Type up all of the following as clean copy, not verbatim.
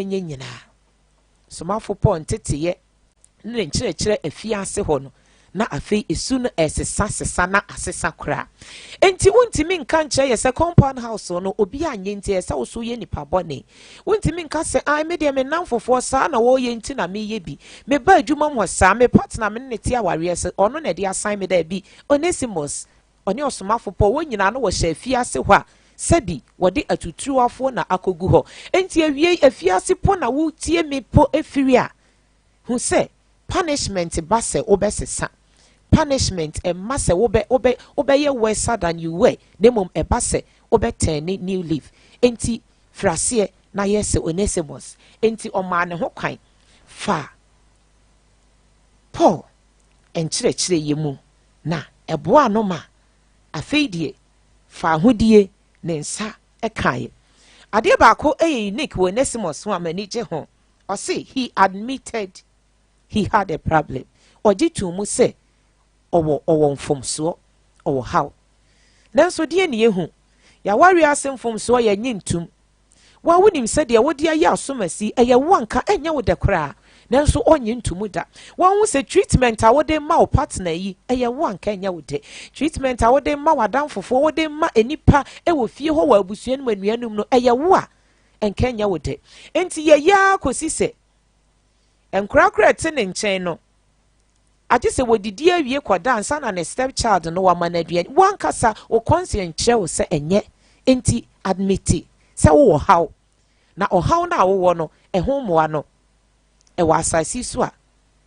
enye nyina somafo Paul ntete ne nkyerɛkyerɛ afiase hɔ no na afei esu no sesa na asesa kora enti wontimi nka nkyerɛ yɛ sɛ compound house no obi anye nti yɛ sɛ wo so yɛ nipa bɔne wontimi nka sɛ ai me deɛ me namfofoɔ saa na wɔyɛ nti na meyɛ bi me ba adwuma mu saa me partner me ne te awareɛ sɛ ɔno na de assign me da bi Onesimus ɔne ɔsomafo Paul wɔn nyinaa no wɔhyɛ afiase hɔ a sɛbi wɔde atuturuafoɔ na akɔgu hɔ enti awie afiase po na wotie me po efiri a hu sɛ punishment ba sɛ wobɛsesa punishment ɛma sɛ wobɛyɛ worse than you were nemom ɛba sɛ wobɛtɛn new leaf enti fraseɛ na yɛ sɛ Onesimus enti ɔmaa ne ho kwan fa Paul nkyerɛkyerɛ yɛ mu na ɛboa no ma afei deɛ fa ahodie ne nsa ɛkaeɛ adeɛ baako ɛyɛ unique wɔ Onesimus ho a m'ani gye ho ɔse he admitted he had a problem ɔgye to mu sɛ ɔwɔ mfomsoɔ ɔwɔ haw nanso deɛ ne yɛhu yɛaware ase mfomsoɔ yɛnye ntum wa wonim sɛ deɛ wode ayɛ asomasi ɛyɛ wanka ɛnyɛ wo de koraa nanso ɔnye ntumu da wɔn ho sɛ treatment a wode ma wo partner yi ɛyɛ wanka ɛnyɛ wo de treatment a wode ma wadamfofoɔ wode ma enipa ɛwɔ fie hɔ wɔ abusua no anuanum no ɛyɛ wo a ɛnka ɛnyɛ wo de enti yɛyɛ akɔsi sɛ nkrakra te ne nkyɛn no agye sɛ wodidi awie kɔda ansa na ne stepchild no wama no aduane wankasa wo conscience kyerɛ wo sɛ ɛnyɛ enti admiti sɛ wowɔ haw na ɔhaw no a wowɔ no ɛho mmoa no ɛwɔ asase so a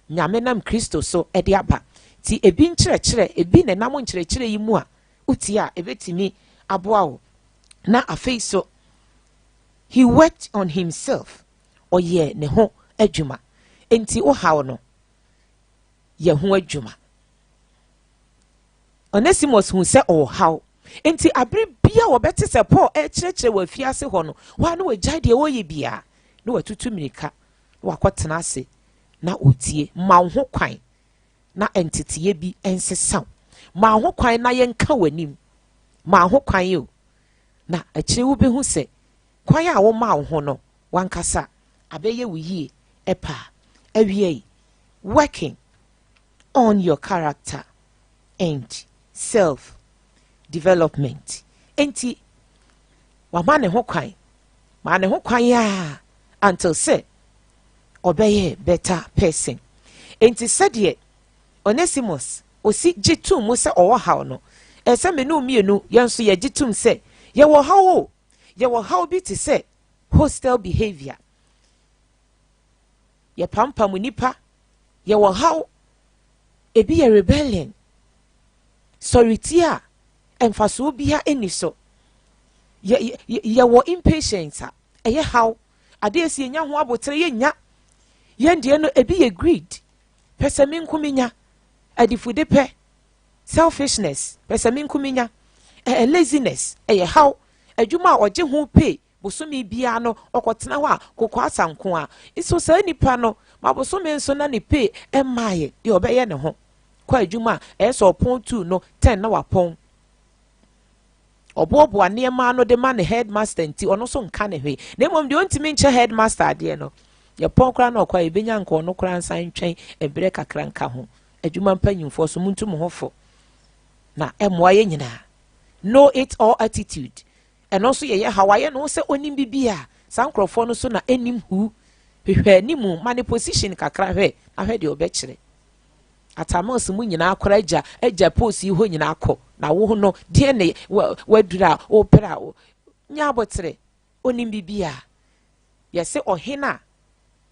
nyame nam Kristo so ɛde aba ti ebi nkyerɛkyerɛ ebi ne nam nkyerɛkyerɛ yi mu a uti a ebetimi aboa wo na afei so he worked on himself ɔyɛ ne ho adwuma enti wo haw no yɛ ho adwuma Onesimus hu sɛ ɔwɔ haw enti abere bia wɔbɛte sɛ Paul ɛkyerɛkyerɛ wɔ afiase hɔ no wa na wɔgyae deɛ wɔyɛ bia na watutu mirika na wakɔtena ase na otie ma wo ho kwan na enteteye bi ensesaw ma wo ho kwan na yɛnka w'anim ma wo ho kwan yo na akyire wo behu sɛ kwan a wo ma wo ho no wankasa abɛyɛ wo yie ɛpa awie working on your character and self development enti wama ne ho kwan ma ne ho kwan ya until say obeye better person enti sɛdeɛ Onesimus osi gyetum mu sɛ ɔwɔ haw no ɛsɛ me no mienu yɛnso yɛ gyetum sɛ yɛwɔ haw yɛwɔ haw bi te sɛ hostile behavior yɛ pampam nipa yɛwɔ haw ebi yɛ rebellion sorry a emfaso bia eni so yɛwɔ impatience a ɛyɛ haw ade esi nya ho abotre yɛ nya yɛndeɛ no ebi yɛ greed pɛsɛ me nkuminya adifude pɛ selfishness pɛsɛ me nkuminya laziness ɛyɛ haw adwuma a ɔgye ho pay bosomi bia no ɔkɔtena hɔ a kokɔ asanko a iso saa nipa no ma bosomi nso na ne pay ɛmaaye deɛ ɔbɛyɛ ne ho kɔ adwuma a ɛsɛ ɔpɔn 2 no 10 na wapɔn ɔboaboa nneɛma no de ma ne headmaster nti ɔno so nka ne hwee na mmom deɛ ɔntumi nkyɛ headmaster adeɛ no yɛpɔn kora na ɔkɔ ebenya nkɔ no kora nsan twɛn ebrɛ kakra nka ho adwuma mpanyimfoɔ so muntu mo ho fo na ɛmoa yɛ nyinaa know it all attitude ɛno nso yɛyɛ hawaye no sɛ onim bibia saa nkrɔfoɔ no so na enim hu hwehwɛ animu ma ne position kakra hwɛ ahwɛ deɛ ɔbɛkyerɛ atamos mu nyinaa kora agya post yi ho nyinaa kɔ na wo no deɛ ne wadura opera nya abotre onim bibia yɛsɛ ɔhena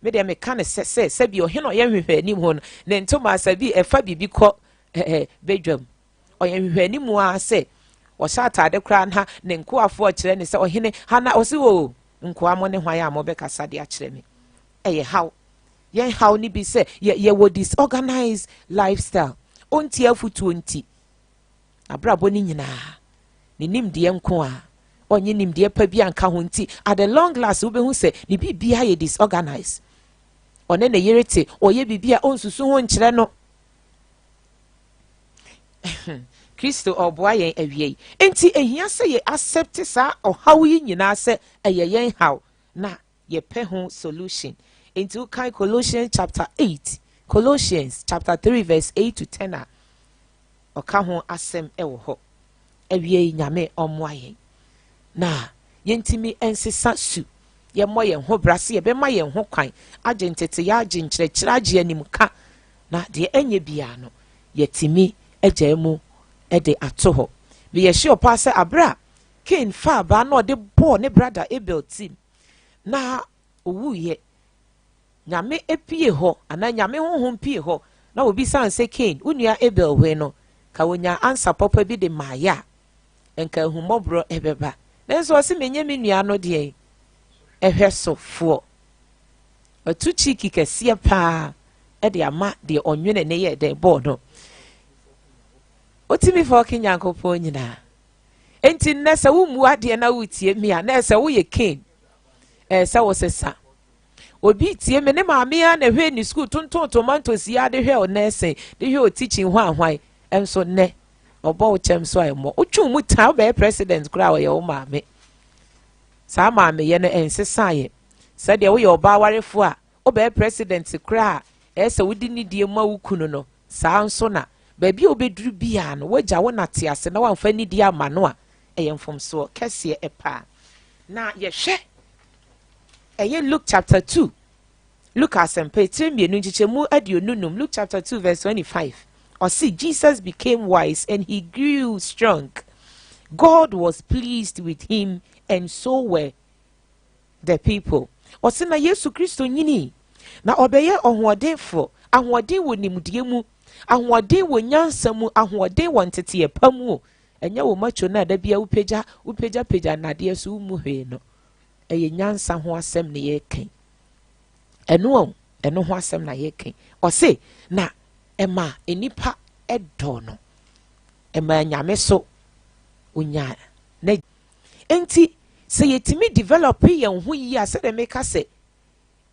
me de me ka ne sɛ bi ɔhena ɔyɛ hwehwɛ anim ho no ne ntoma asabi ɛfa bibi kɔ bedwam ɔyɛ hwehwɛ anim a sɛ ɔhyɛ atade kora na ne nkoafoɔ kyerɛ ne sɛ ɔhene hana ɔsi wo nkoa mo ne hwan a mo bɛkasa de akyerɛ me ɛyɛ haw yɛn haw ni bi sɛ yɛwɔ disorganized lifestyle onti afutuo nti abrabɔ ni nyinaa ne nimdeɛ nko a onye nimdeɛ pa bi anka ho nti at the long last wo behu sɛ ne bibia yɛ disorganized ɔne ne yerete ɔyɛ bibia onsusu ho nkyerɛ no Kristo ɔboa yɛn awie enti ehia sɛ yɛ accept saa ɔhaw yi nyinaa sɛ ɛyɛ yɛn haw na ye pe ho solution. Into kai Colossians chapter 8, Colossians chapter 3 verse 8 to 10 oka ho asem ewo ho. Ewie nyame omwaye. Na yentimi ensesa su. Ye mo ye ho brase ye be ma ye ho kwan. Agentete ya agenkyerɛkyerɛ agye anim ka. Na de enye bia no yetimi agya mu de ato ho. Be ye sure pa se abra Cain fa ba na de bo ne brother Abel team. Na owu ye nyame epie ho ana nyame honhom pie ho na obi san se Cain unua Abel we no ka wonya answer papa bi de maya enka humobro ebeba nenso o se menye me nua no de ehwe so fo atu chiki kese pa e de ama de onwene ne ye de board no otimi fo kinyankopon nyina enti nese wo mu ade na wutie mi a nese wo ye Cain se wo sesa obi tie me ne maame ya na hwe ni school tonton tomatoes ya de hwe o nese de hwe o teaching ho ahwan enso ne obo wo chem so ayemo otwu mu ta be president kura wo ye wo maame sa maame ye no ensesa ye sa de wo ye oba warefo a wo be president kura ese wo di ni die ma wo kunu no sa nso na ba bi obeduru bia no wagya wo nate ase na wamfa ni die ama no a eyemfom so kese epa na ye hwe Luke chapter 2. Luke asempe mienu nchichemu adionunum. Luke chapter 2 verse 25. Or see, Jesus became wise and he grew strong. God was pleased with him and so were the people. Or see na Yesu Kristo nyini. Na obeye ohwodenfo. Ahwoden wo nimdie mu. Ahwoden wo nyansa mu. Ahwoden wo ntete epa mu. Enya wo macho na da bia upeja na de so mu hwe no. Eye nyansa ho asem ne ye kan eno ho asem na ye kan o se na ema enipa edo no ema nyame so onya na enti se yetimi develop ye ho yi ase de make say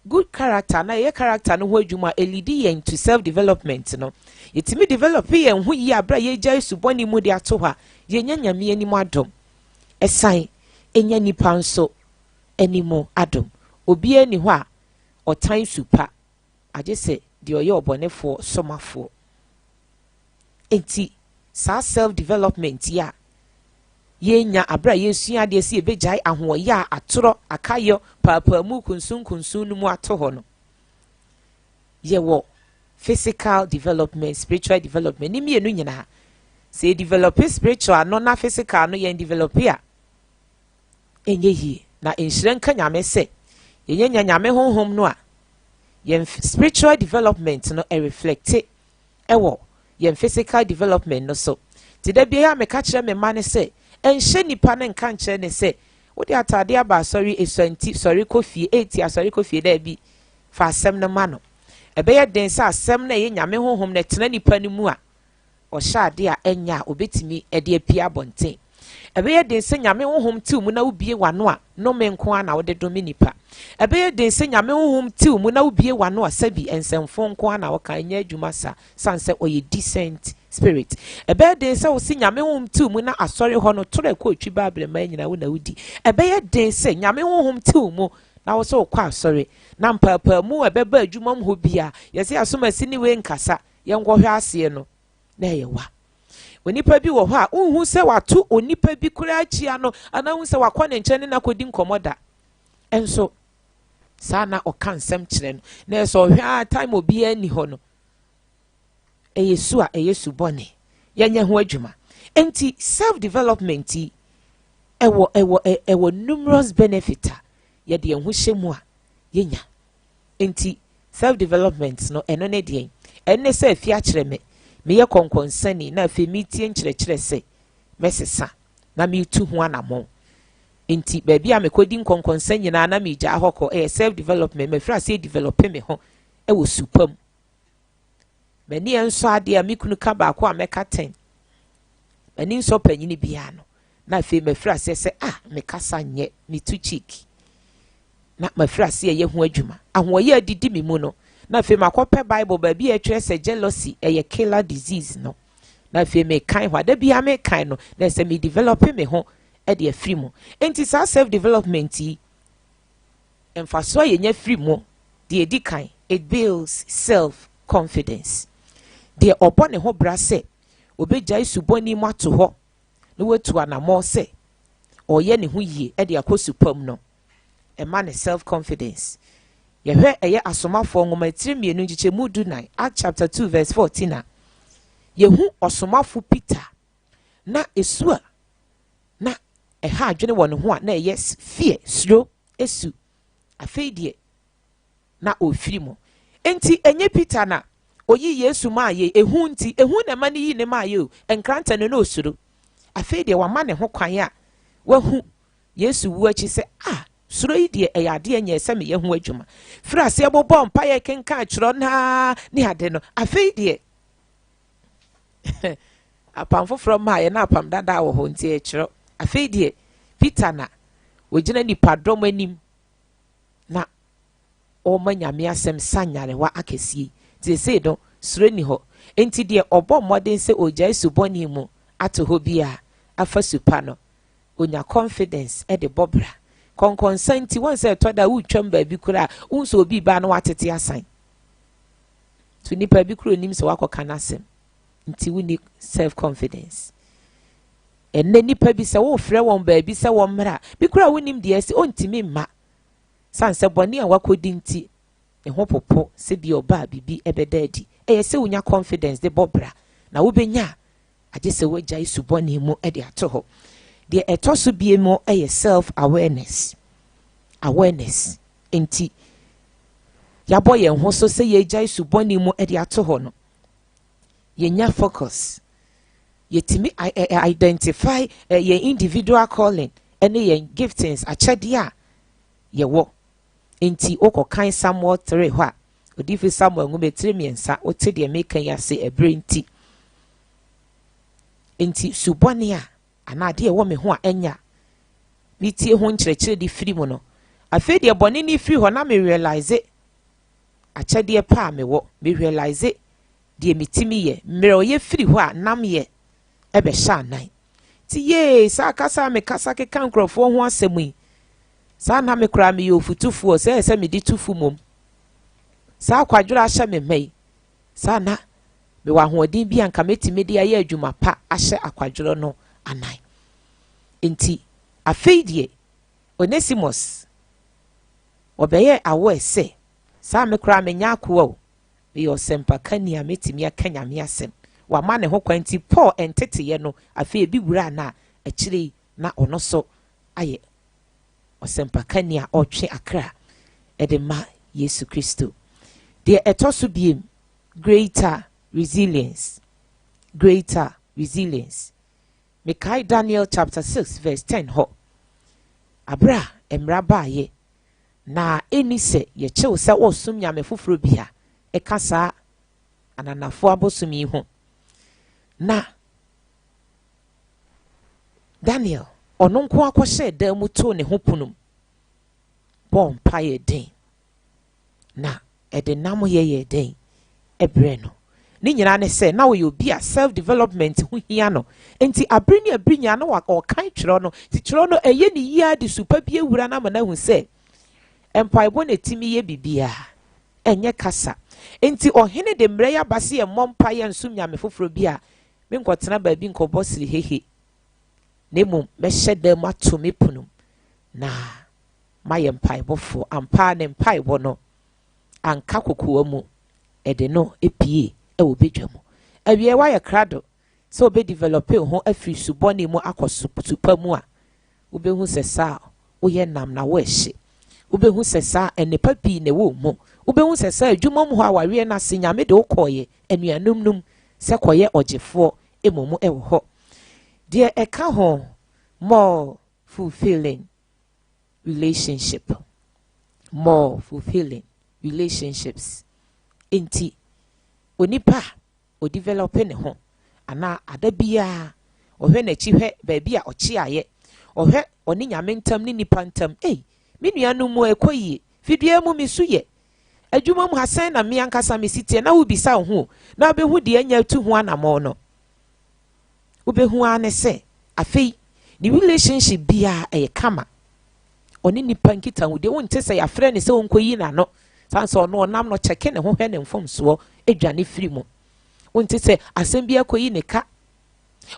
good character na ye character no ho adwuma elidi ye into self development no yetimi develop ye ho yi abra ye gya suboni mu de ato ha ye nya nyame ani mu adom esan enya nipa nso animo adom obi ani ho a otan supa age se de oye obonefo somafo enti sa self development ya yenya abra yesua de se ebejai ahoye a atoro akayo papa mu kunsun mu ato ho no ye wo physical development spiritual development ni mienu nyina se develop spiritual no na physical no ye develop ya enye hi na enhyiren ka nyame se yenya nyame honhom no a yen spiritual development no reflect ewo yen physical development no so ti da bia me ka kire me ma ne se enhye nipa ne nka nkire ne se wo de atade aba sorry esanti sorry kofie eti asori kofie da bi fa asem no ma no ebe ye den se asem na ye nyame honhom na tena nipa ne mu a o hya ade a enya obetimi ede apia bonten ebeye den se nyame honhom ti mu na ubie wano a no menko a na wo de domi nipa ebeye den se nyame honhom ti mu na ubie wano a sabi ensemfo nko a na wo kan nya adwuma sa sanse oye decent spirit ebeye den se wo se nyame honhom ti mu na asori ho no tore ko otwi bible ma nyina wo na wudi ebeye den se nyame honhom ti mu na wo so kwa asori na mpapa mu ebeba adwuma mu ho bia yesi asomasi ni we nkasa ye ngwohwe ase no na ye wa onipa bi wo ho a unhu se watu onipa bi kura achia no ana hu se wakọ ne nkyene na kodi nkomoda enso sana o kan sem kire no na eso hwa time obi ani ho no eyesu a eyesu bone yenye ho adwuma enti self development ewo numerous benefits ye de ho hyemu a yenya enti self development no eno ne de enne se afia kire me meye konkonsani na afi mitie nkyerɛkyerɛ se mesesa na metu ho anamon enti baabi a mekodi nkonkonsan nyina na megya ahokɔ self development me fra se develop me ho wo supam mani enso ade a mekunu ka ba ko a meka 10 mani nso panyini bia no na afi me fra se mekasa nye metu cheek na me fra se ye ho adwuma ahoye adidi me mu no na fe makope bible ba bi atwe se jealousy eye killer disease no na fe me kan hwa da bia me kan no na se me develop me ho e de afiri mu enti sa self development yi emfaso ye free mo de edi kan it builds self confidence de obo ne ho bra se obegya isuboni mu ato ho na wetu anamo se oye ne ho yie e de akosupam no e ma ne self confidence yehwe eye asomafo ngoma tirimienu ngiche mudu 9 Act chapter 2 verse 14 yehu osomafo Peter na esua na ha adwene wɔ ne ho a na yes fear suro esu afei de na ofiri mo enti enye Peter na oyi Yesu ma ye ehu nti ehu na ma ne yi ne ma ye o enkranta ne no osuro afei de wa ma ne ho kwan a wahu Yesu wu achi se suro yi de eyade anya se me ye ho adwuma fra se bobɔ mpa ye kenka kyerɛ na ne ade no afei de apam from ma ye na apam dada wo ho nti e kyerɛ afei de Peter na wogina nipa dom anim na o manyame asem sanyare wa akesie ti se do suro ni ho enti de obɔ modern se ogya suboni mu ato ho bia afa supa no onya confidence e de bobra konkonsanti won se toda wutwam ba bi kura unso obi ba na watete asan to nipa bi kura nim se wakoka nasem nti wuni self confidence enne nipa bi se wo frɛ won ba bi se wo mra bi kura wonim de ase ontimi mma sanse boni a wakodi nti e ho popo se bi oba bibi ebeda adi eye se wonya confidence de bobra na wo benya agye se wagya isuboni mu e de ato ho de etoso bie mu eye self awareness enti yabo ye ho so se ye gya isuboni mu e de ato ho no yenya focus yetimi identify ye individual calling ene ye giftings akyade a ye wo enti okokan Samuel 3 ho a odifi Samuel ngume 3 miensa ote de mekan ya se ebre enti suboni a anade e wo me ho a enya mitie ho nkyerɛkyerɛ di firi mu no afi de bɔne ni firi ho na me realize akyade pa me wo me realize de mitimi ye mmerɛ oyɛ firi ho a nam ye ebe sha nan ti ye sa kasa me kasa ke kan krofo ho asɛm yi sa na me kra me yofutufu se me di tufu mom sa kwadwura ahye me mai sa na me wa hoɔden bi anka metimi de aye adwuma pa ahye akwadwuro no anan enti afei de Onesimus obeye awo se sa me kra me nya akwa o me yo SOMPA kania metimi akanya me asem wa ma ne ho kwanti Paul entete ye no afei bi wura na akire na ono so aye SOMPA kania otwe akra edema Yesu Kristo de etoso biem greater resilience Mekai Daniel chapter 6 verse 10 ho abra emra baaye na eni se ye chew se osum nyame foforo bia e kasa ananafo abosumi ho na Daniel ono nko akɔhyɛ da mu to ne ho punum bom paye den na ede nam ye den ebre no ni nyina ne se na wo obi a self development hu hia no enti abrinya na wa kan twero no ti twero no eye ni yia de super bi ewura na mana hu se empaibo na timi ye bibia enye kasa enti ohene de mre ya base ye mompa ye nsum nyame foforo bi a me nkotena ba bi nkobɔ siri hehe nemu me hyeda mu ato me punum na maye mpaibofo ampa ne mpaibo no anka kokoa mu ede no epie e wo bedwam awie wa ye krado so be develop ho afiri suboni mu akosupa mu a wo be hu sesa wo ye nam na wo ehye wo be hu sesa enepa bi ne wo mu wo be hu sesa adwuma mu ho awawe na se nyame de wo koye anuanum num se koye ogefo emomu e wo ho de eka ho more fulfilling relationships enti onipa o develop ne ho ana adabia ohwe na chi hwe ba bia ochi aye ohwe oni nyame ntam ni nipa ntam me nuanu mu ekoyi fidua mu misuye adwuma mu hasan na me ankasa mesitie na wo bisa ho na obehu de anya tu ho anamo no obehu ane se afei ni relationship bia kama oni nipa nkita hu de wonte se ya frɛ ne se wonkoyi na no sanso no onam no cheke ne ho hwɛ ne mfomso edwane firi mu wonte se asɛm bi akoyi ne ka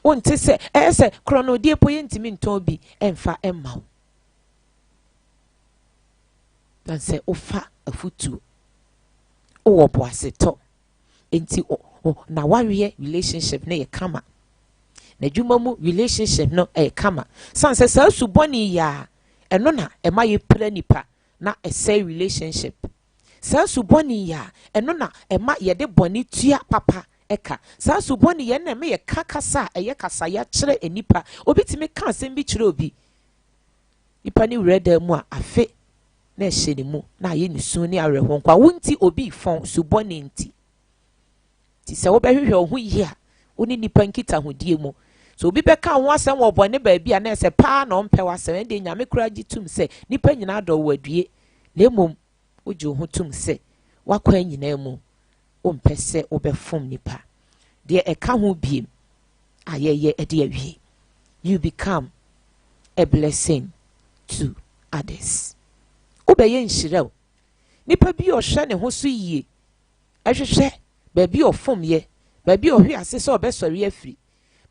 wonte se se kronodie poye ntimi nton bi emfa emma dan se ofa afutu o boaseto enti na wawe relationship ne ye kama na dwuma mu relationship no kama sanse sa suboni ya eno na ema ye pra nipa na say relationship sa suboni ya eno na ema ye de boni tua papa eka sa suboni ye na me ye kakasa eye kasa ya kire enipa obitimi ka asem bi kire obi nipa ni wreda mu a afe na ehye mu na ye ni sun ni awerho nkwa wonti obi fon suboni nti ti se wo behwehwe ohu yi a oni nipa nkita hodie mu so obi beka ho asem wo bone ba bia na se pa na ompe wasem de nyame kura gitum se nipa nyina do wadue lemom ojo ho tum se wakwa nyina mu ompe se obefom nipa de eka ho biem ayeye de awie you become a blessing to others obeye nhiraw nipa bi ohwe ne ho so yie ahwehwe ba bi ofom ye ba bi ohwe ase se obesori afiri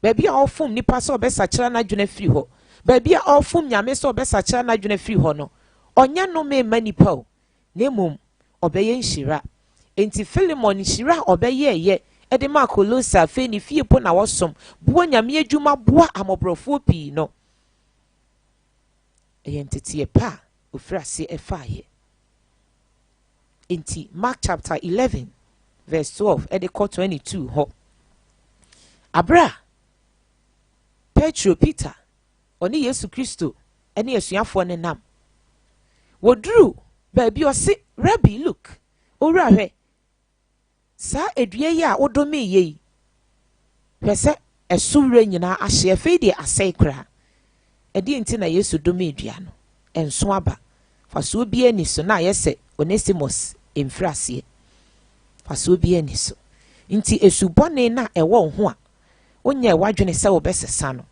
ba bi a ofom nipa se obesachira na dwuna firi ho ba bi a ofom nyame se obesachira na dwuna firi ho no onya no me manipa o nemum obeye nhira enti Philemon nhira obeye ye ede ma Kolosa fe ni fie po na wosom bo nyame adwuma boa amobrofo pi no eyentete pa ofrase efaye enti Mark chapter 11 verse 12 ede 22 ho abra Petro Peter oni Yesu Kristo ene asuafo ne nam wodru ba bi osi Rabbi look owura hwe sa edue ye a wodome ye hwese esowura nyina ahye afi de asai kra edi enti na Yesu dome edua no enso aba faso bi ani so na yese Onesimus emfrase faso bi ani so nti esubone na ewo ho a onye wadwene se wo besesa no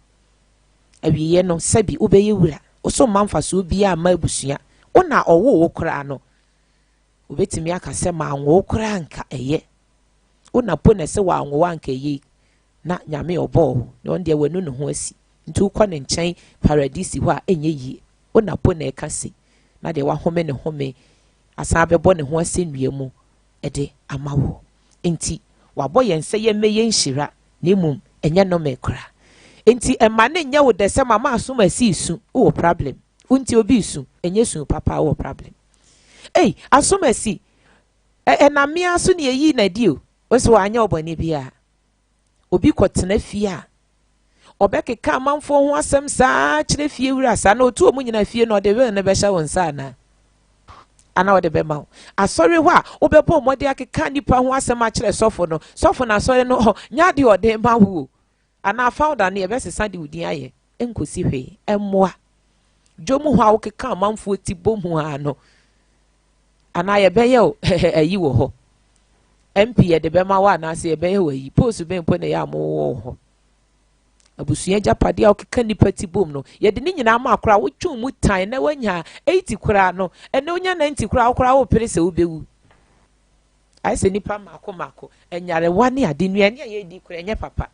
awiye no sabi obeye wura oso manfaso bi a ma abusua ona owo wo kra no obetimi akase ma anwo kra nka eye ona po na se wa anwo anka eye na nyame obo no onde wanu no ho asi nti ukọ ne nkyɛn paradise ho a enye yi ona po na ekase na de wa home ne home asa bebo ne ho asi nnua mu ede amawo enti wabɔ yɛn sɛ yɛ meye nhira na mum enye no mekra enti ema ne nya wo de sɛ mama asom asi su wo problem unti obi su enye su papa wo problem asom asi na me aso ne yi na dio oso anya obone bia obi kotena fie a obekeka amanfo ho asem saa kire fie wura saa na otu omu nyina fie no de we ne be hya won saa na ana wo de be ma asori ho a obebo mode akeka nipa ho asem a kire sofo na asori no nya de ode ma wo ana founder na ye be sesa de udin aye enkosi hwe emmoa jomu ho a wo keka amanfo ti bom ho a no ana ye be ye ayi wo ho MP ye de be ma wa na se ye be ye ayi post be mpo na ya mo wo ho abusua japade a okeka nipa ti bom no ye de ni nyina ma akora wo twum mu tan na wanya 80 kora no ene onya 90 kora wo pere se wo bewu ai se nipa mako enyare wane ade nua ne ye di kora enye papa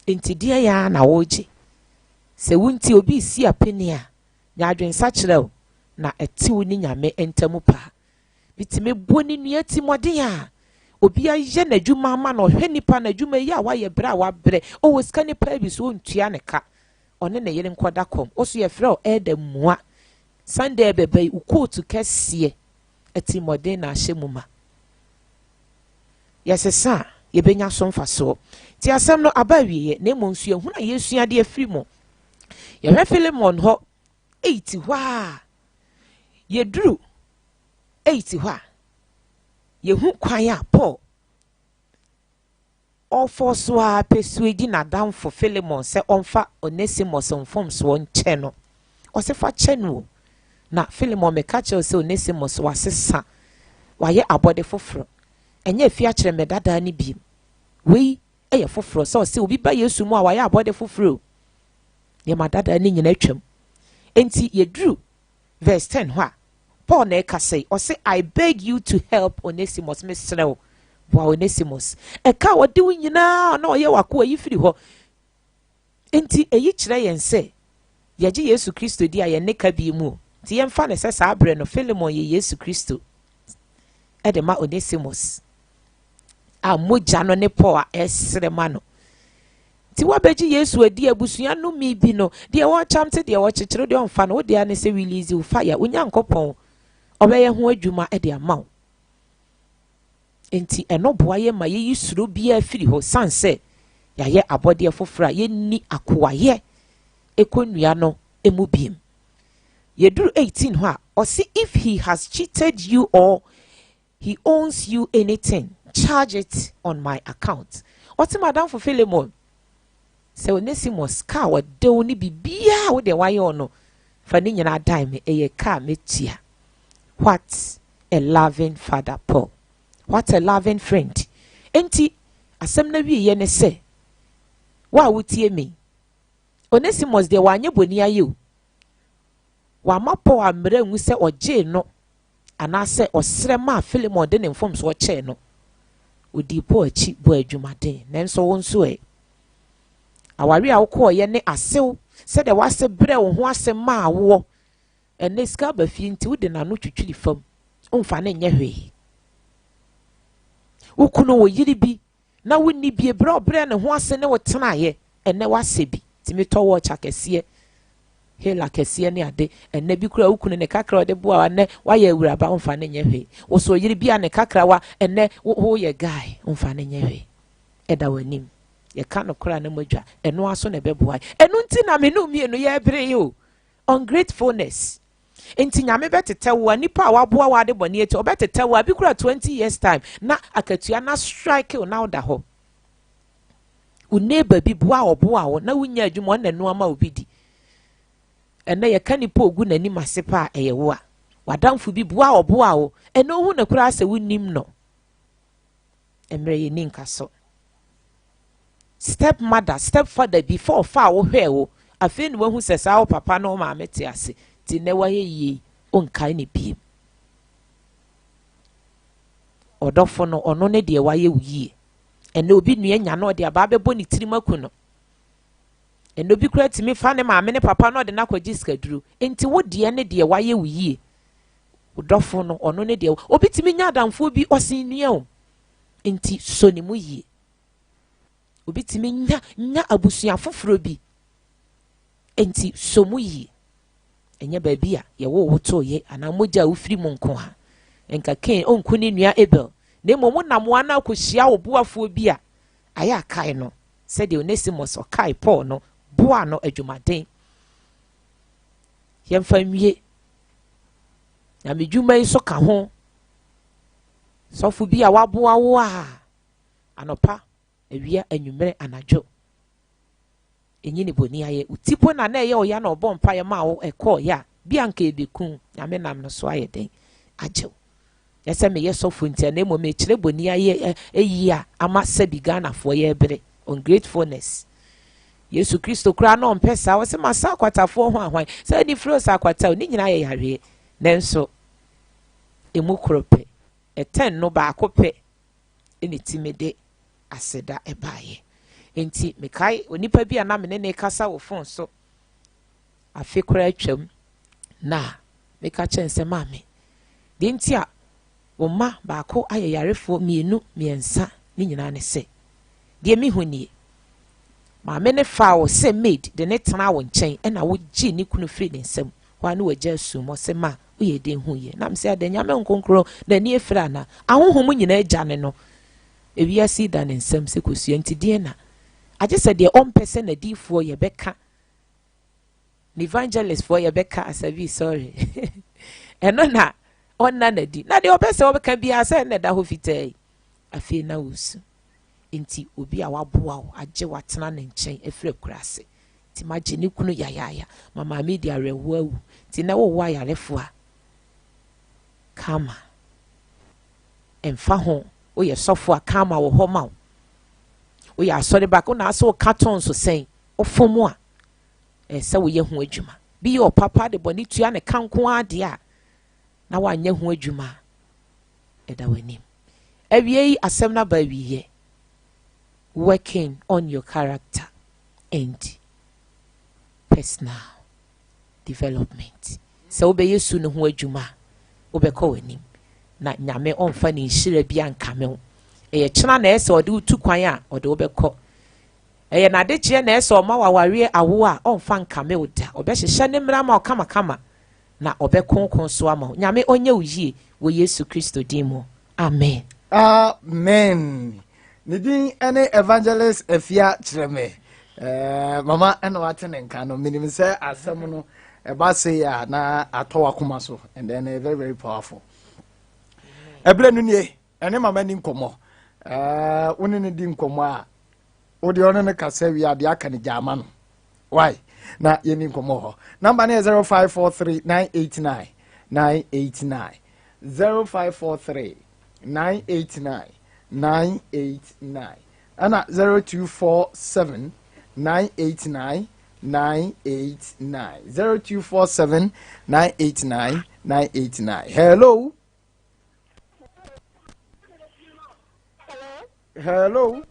enti die ya na woje se wunti obi si apeni a nya adwensa kyerɛw na etiw ni nyame entamu pa bitime boni nua ti mɔden a obi aye na dwuma ma na ohwe nipa na dwuma yi a waye bra wa bre o woska nipa bi so ntua ne ka one na yere nkoda kom oso ye frɛ o eda mua Sunday bebe ukotu kɛseɛ eti mɔden na ahye mu ma yesesa ye benya so mfaso ti asɛm no abawiye na emonsu ye huna Yesu ade afiri mo ye hwe Philemon ho 80 hɔ a ye duru 80 hɔ a ye hu kwan a Paul ofo a pesuedi na damfo Philemon se onfa Onesimus mfom so nche no osefa che no na Philemon me ka che se Onesimus wasesa waye abode foforo enye afia kire me dada ni biem wei eye foforo so se obi ba Yesu mu a waye abode foforo ye madada ni nyina twam enti yedru verse 10 hɔ a Paul na eka say or say I beg you to help Onesimus mesrɛ wa Onesimus eka wode wo nyinaa na ɔyɛ wako ayi firi hɔ enti eyi kyerɛ yɛn sɛ yɛgye Yesu Kristo di a yɛn ne ka bi mu ti yɛmfa ne sɛ saa abrɛ no Philemon yɛ Yesu Kristo edema Onesimus a mogya no ne Paul a ɛsrɛ ma no ti wabeji Yesu adi abusua no mi bi no de wɔ chamte de wɔ kyekyere de ɔmfa no de ane sɛ release wo fire onyankopɔn ɔbɛyɛ ho adwuma de ama wo enti ɛno boa yɛ ma yɛyi suro bia afiri hɔ sanse yɛayɛ abɔdeɛ foforɔ a yɛnni akoayɛ ekonnua no emu biem yɛduru 18 hɔ a ɔse if he has cheated you or he owns you anything charge it on my account ɔte madam for Philemon sɛ Onesimus ka wɔde wo ne bibia wo de wayɛ ɔno fa ne nyina dan me ɛyɛ ka metia. What a loving father Paul, what a loving friend enti asɛm na wie yɛ ne sɛ wa wotie me Onesimus de wanyɛ boni ayɛ o wa ma Paul amrɛ ngu sɛ ɔgye no anaasɛ ɔsrɛ ma Philemon de ne mfom so ɔkyɛ no odi Paul akyi bo adwumaden nanso wo nso awari a wokɔ yɛ ne asew sɛ de wase brɛ wo ho ase ma awo ene ska ba fi nti wo de na no twitwiri fam omfa ne nyɛ hwe wokuno wo yiri bi na wonni bi brɛ ne ho ase ne wo tenaayɛ ene wase bi timi tɔ wo chakɛseɛ hela kɛseɛ ne ade ene bi kura wokuno ne kakra ode boa ne wayɛ awuraba omfa ne nyɛ hwe wo so yiri bi a ne kakra wa ene wo yɛ guy omfa ne nyɛ hwe ɛda wanim ye ka no kora na modwa eno aso na beboa eno nti na me no mienu ye bere yo ungratefulness enti nyame betete wo nipa waboa wa de bone eti obetete wo abi kura 20 years time na akatua na strike o na oda ho wo neighbor bi boa oboa wo na wunya adwuma na no ama obi di ene ye ka nipa ogu na nim asepa eye wo a wadamfo bi boa oboa wo eno hu na kura ase wunim no emre ye ni nkaso step mother step father before fa wo hwe wo afi ni wahu sɛ saa wo papa no ma mete ase ti ne wa ye onkai ne biem ɔdɔfo no ɔno ne de wa ye wuye ene obi nua nya no de aba bɛbɔ ne tirimaku no ene obi kura timi fa ne ma me ne papa no de na kwaji skaduru enti wo de ne de wa ye wuye ɔdɔfo no ɔno ne de obi timi nya adamfo bi ɔsen nua o enti so ne mu yie obi timi nya abusua foforo bi enti so mu yi enye baabi a ye wo woto ye ana mogya ufiri mu nko ha enka ken onku ne nua Abel na mmom nam wana akohia wo boafo bi a aya kai no said the Onesimus o kai Paul no boa no adwumaden yemfa nwie na medwuma yi so ka ho sofo bi a waboa wo a anopa ewia anwumere anadwo enyi ne boni aye utipo na eye oya na obɔ mpa ye ma wo ekɔ ya bia nka ebekun nyame nam no so aye den agyew yɛsɛ me yɛ sɔfo ntia na mo me kyerɛ boni aye eyi a ama sabi Ghana fo ye bere ungratefulness Yesu Kristo kura na ɔmpɛ saa wo se masa akwatafo ho ahwan sɛ ni fro sa akwata ni nyina ye yare nanso emu krope eten no ba akopɛ eni timede aseda ebaye enti mekai onipa bi ana me ne kasa wo phone so afi kura atwam na meka kyense maame de enti a wo ma baako ayarefo mienu miensa ni nyina ne se de mi huni maame ne fa wo se maid de ne tena wo nkyɛn ɛna wo gi ni kunu firi ne nsam wa ne wagya sumo se ma wo ye den hu ye na me se adanya me nkonkro na ni efira na ahohom nyina agya ne no ewia si da ne nsam se kosua nti de na agye sɛ de ɔmpɛ na difoɔ ye bɛka ni evangelist for ye bɛka asabi sorry ɛno na onna na di na de obese obeka bia se na da ho fitai afi na wusu nti obi a waboa wo agye watena ne nkyɛn afire kurase ti magye ne kunu yayaya mama media rewo awu ti na wo wa yarefo a kama emfa ho o ye sofo a kama wo ho ma o ya asɔre ba ko na aso carton so sɛn o fomu a se wo ye ho adwuma bi o papa de boni tua ne kanko ade a na wanye ho adwuma eda wani awie yi asem na ba wiye working on your character and personal development so obe yesu no ho adwuma obekọ wani na nyame onfa ne nhire bia nkame ho eye kyena na ese ode utu kwan a ode obekọ eye na de kye na ese oma waware awo a onfa nkame oda obehye ne mra ma okama kama na obekonkon so ama nyame onye uyie wo Yesu Kristo dimo amen amen nidin ene evangelist efia kyereme mama ena watene nka no minim se asem no eba se ya na atowa kuma so and then very very powerful eble nu nie ene mama ni nkomo woni ne di nkomo a odi ono ne kasa wi ade aka ne jama no why na yeni nkomo ho number ne 0543 989 0543 989 989 ana 0247 989 989 0247 989 989 hello hello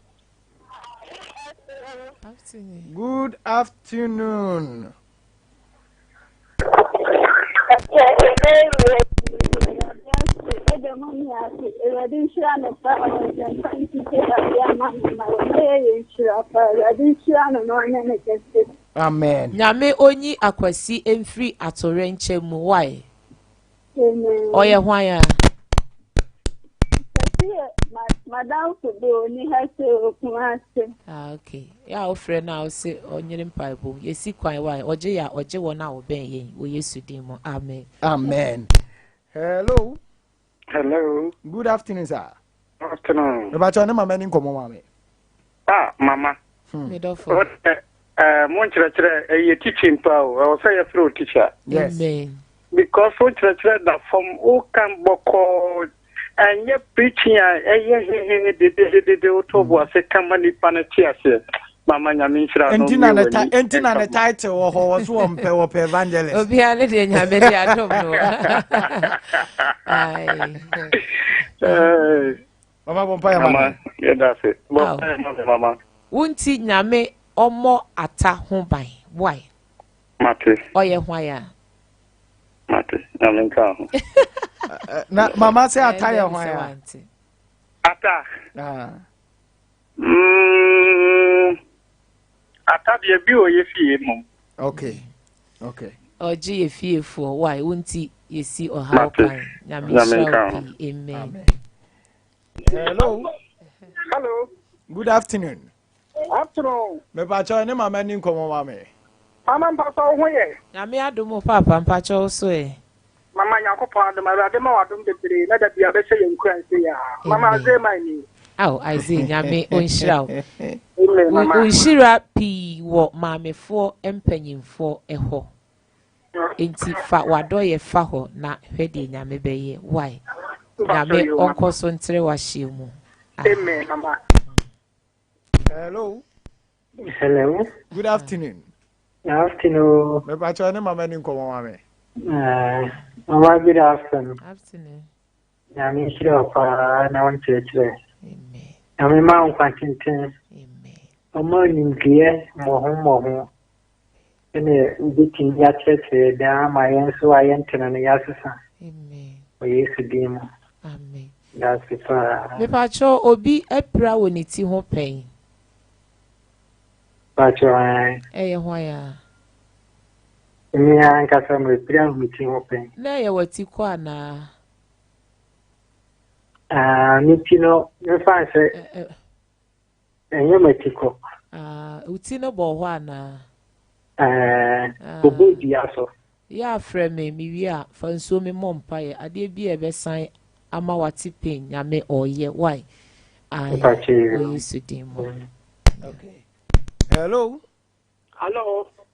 good afternoon amen nyame onyi akwasi emfiri atorenche mu why oye hwan madam Kudo ni haso kumase okay ya ofre na o se onyere mpaibo yesi kwan why oje ya oje wona oben yen wo Yesu din mo amen amen hello hello good afternoon sir afternoon about ne mama ni nkomo mama mama me do for mo nkyerɛkyerɛ ye teaching pa o say you through teacher yes amen because o nkyerɛkyerɛ da from o kan bɔkɔ anya preaching he de o to bo ase kamani panetiase mama nyame nhyira no entina ne title wo ho so wo pe evangelist obi ale de nyame de adom no ai mama bompa ya mama yeah that's it mama wunti nyame omo ata ho ban why mate oye hwan ya mate nyame nka ho na mama say ata ya hwan ya ata ata de bi o ye fie mum okay oji ye fie fo why wunti yesi oha pan nyame nka amen hello good afternoon me pa cho ne mama ni nkomo mama mama mpa so ho ye nyame adom papa mpa cho so e mama yakopon adom arade ma wadom bebre na da bia be se yenkran se ya mama ze mani aize nyame onhyira mama onhyira pi wo maamefo empanyimfo eho enti fa wadoye fa ho na hwede nyame beye why nyame onko so ntere wa hyiemu amen mama hello good afternoon me pa cho ne mama ni nkomo mama mama good afternoon nyame nhyira pa na won chire amen nyame ma nkwa tintin amen omo nimgie mo ene bitin ya chete da ma yenso ayentena ne yasesa amen o Yesu dimo amen that's it me pa cho obi epra woni ti ho pen pacho eye hwan ya mi anka sa mo epra mi ti ho pen na ye wati kwa na ni tino me fa se enye matiko uti no bo ho ana obodi aso ya frɛ me wi a fa nsuo me mompa ye ade bi e besan ama wati pen nyame oye why ai o Yesu din mo okay hello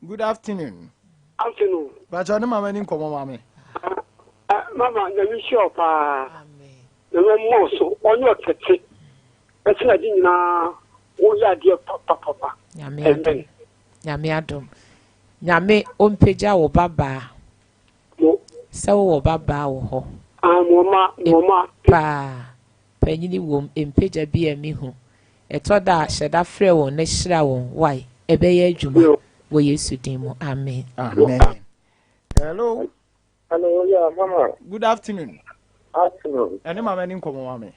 good afternoon ba cho ne mama ni nkomo mama mama nyame sure pa amen nyame so onyo tete etina di na wo ya de papa nyame adom nyame ompeja wo baba sɛ wo baba wo ho mama pa panyini wom empeja bi amihu etoda hyeda frɛ wo ne hyira wo why ɛbɛyɛ adwuma wo Yesu din mu amen. Hello. Hello, yeah, mama. Good afternoon. Afternoon. Any mama in come mama.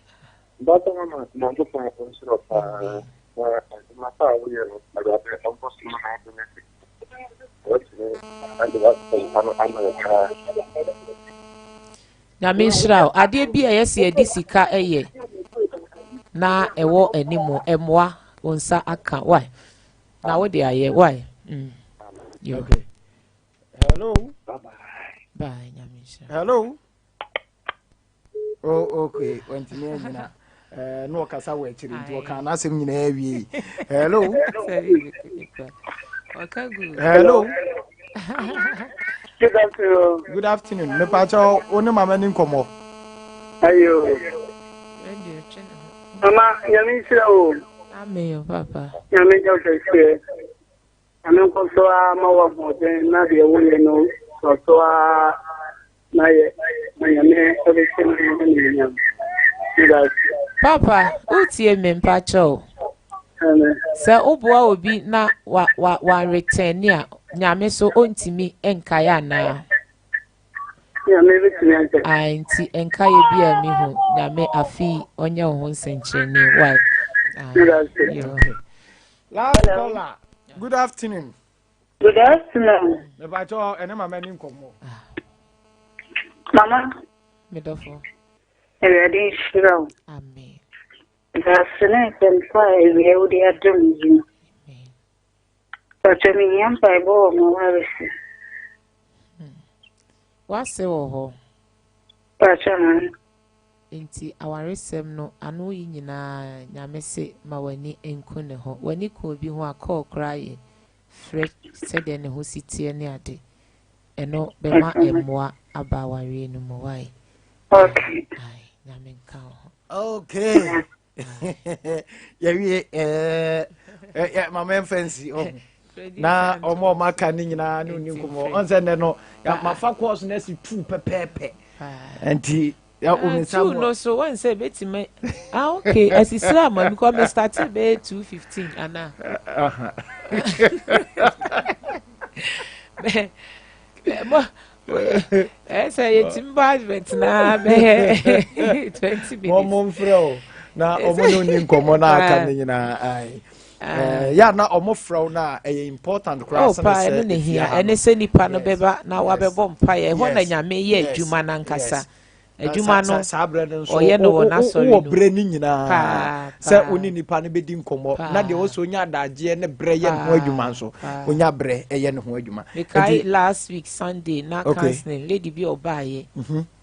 But mama, na do pa ko suro pa. Ma pa wo ye no. I got the almost my happiness. What and what na me hyira ade bi a yɛse adi sika ɛyɛ na ɛwɔ animo ɛmoa wonsa aka why na wo de ayɛ why Okay. Hello. Bye, nyamisha. Hello. Oh, okay. Went near na. No kasa we chiri nti ka na asem nyina awie. Hello. Okay, good. Hello. Good afternoon. Good afternoon. Me pa cha oni mama ni nkomo. Ayo. Mama, yami sira o. Amen, papa. Yami jo se. Yami ko so ma wa mo de na de wo ye no. So na yami everything ni yami. Papa, utie me mpacho. Sɛ oboa obi na wa return a nyame so ontimi enkaya na. Nyame bitimi ante. Anti enkaya bi a mi hu nyame afi onye ho nsenkyereni why. Last caller. Good afternoon. Good afternoon. Me pa cha ene mama ni nkomo. Mama, Medofo. everything shiro. Amen. Dasene penfa ewe udi adumji. Amen. Pacha mi yampa ebo mo warisi. Wase wo ho. Pacha man. Enti awaresem no ano yi nyina nyame se ma wani enku ne ho. Wani ko bi ho akọ kraye. Fresh sede ne ho sitie ne ade. Eno be ma emmoa aba ware no mo wai. Okay. Ai, nyame nka ho. Okay. Yeah, mama fancy. Oh. Na omo maka ni nyina no ni nkomo. On se ne no ya mafa course na si 2 pepepe. Enti ya two no so one say betime. Ah okay, as Islam am because me started be 2:15 ana. Esa yetimba advert na be 20 minutes. Omo mfrɛ na omo no ni nkomo na aka ni nyina ai. Ya na omo frɛ na important class na say. Oh pa ne hia ene se nipa no beba na wa bebo mpa ye ho na nyame ye adwuma na nkasa. Adwuma no oye no wona sorry no. Wo bre ni nyina. Se oni nipa no bedi nkomo na de wo so nya adaje ne bre ye ho adwuma nso. Onya bre eye ne ho adwuma. Because last week Sunday na counseling lady bi obaye.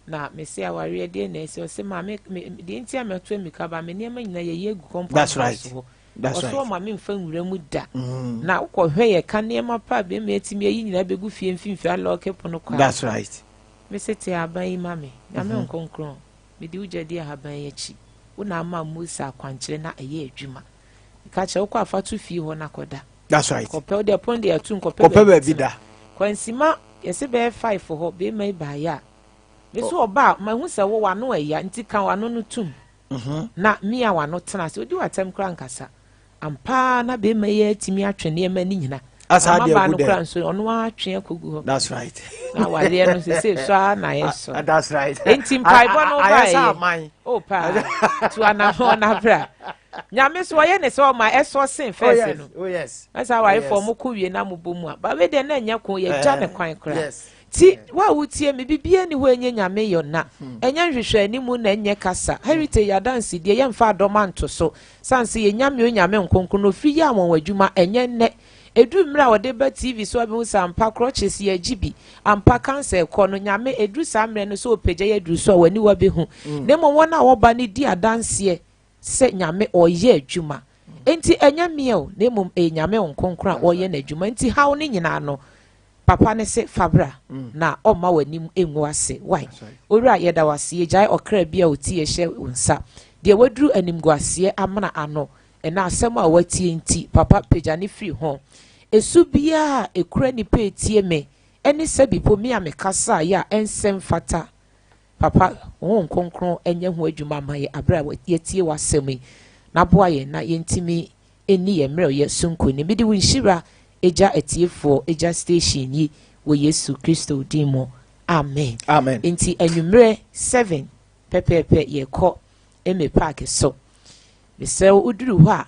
Na me say aware de na se o se ma me de ntia me to mi ka ba me ne ma nyina ye ye gu compound. That's right. That's right. So ma me mfa nwura mu da. Na ukọ hwe ye ka ne ma pa be me atimi ayi nyina begu fie mfimfi aloke pono kwa. That's right. Me se te aban yi ma me. Na me nkonkron. Me di ujade aban yi chi. Una ama Musa kwankyere na eye adwuma. Ka che ukọ afatu fie ho na koda. That's right. Kopel de pon de atu kopel ba bi da. Kwansima yesi be 5 ho be mai ba ya. Me so oba ma hu se wo wano eya nti kan wano no tum. Na mi a wano tena se odi watem kra nkasa. Ampa na be mai atimi atwene ma ni nyina. Asa de agu de. Ono atwe akogu ho. That's right. Na wale no se so na yeso. That's right. Enti mpai bo no ba ye. O pa. Tu ana ho na bra. Nyame so ye ne so ma eso sen first no. Oh yes. Asa wa ifo mo kuwie na mo bomu a. Ba we de na nya ko ye gya ne kwan kra. Yes. Ti wa wutie me bibie ni ho enye nyame yo na. Enya hwehwe animu na enye kasa. Heritage ya dance de ye mfa adomanto so. Sanse ye nyame o nyame nkonko no fi ya won wadwuma enye ne. Edu mra wode ba TV so abi sampa crutches ye gibi ampa cancer ko no nyame edu samre no so opeja ye edu so wani wa be hu nemo wona wo ba ne di adanse se nyame oye adwuma enti enya miel nemo nyame onkonkran oye na adwuma enti hawo ne nyina no papa ne se fabra na oma wani enwu ase why owura ye da wase jai okra bia oti ye hye unsa de waduru animguase amana ano ena asem a watie enti papa peja ne free ho esu biya ekura nipa etie me ene sabi po mi amekasa ya ensem fata papa won konkron enye ho adwuma maye abra yetie wasemi na boa ye na yentimi eni ye mre ye sunko ni bidi wunshira eja etiefo eja station yi wo Yesu Kristo dimo amen amen enti enwumre 7 pepepe ye ko eme park so mesel uduru ho a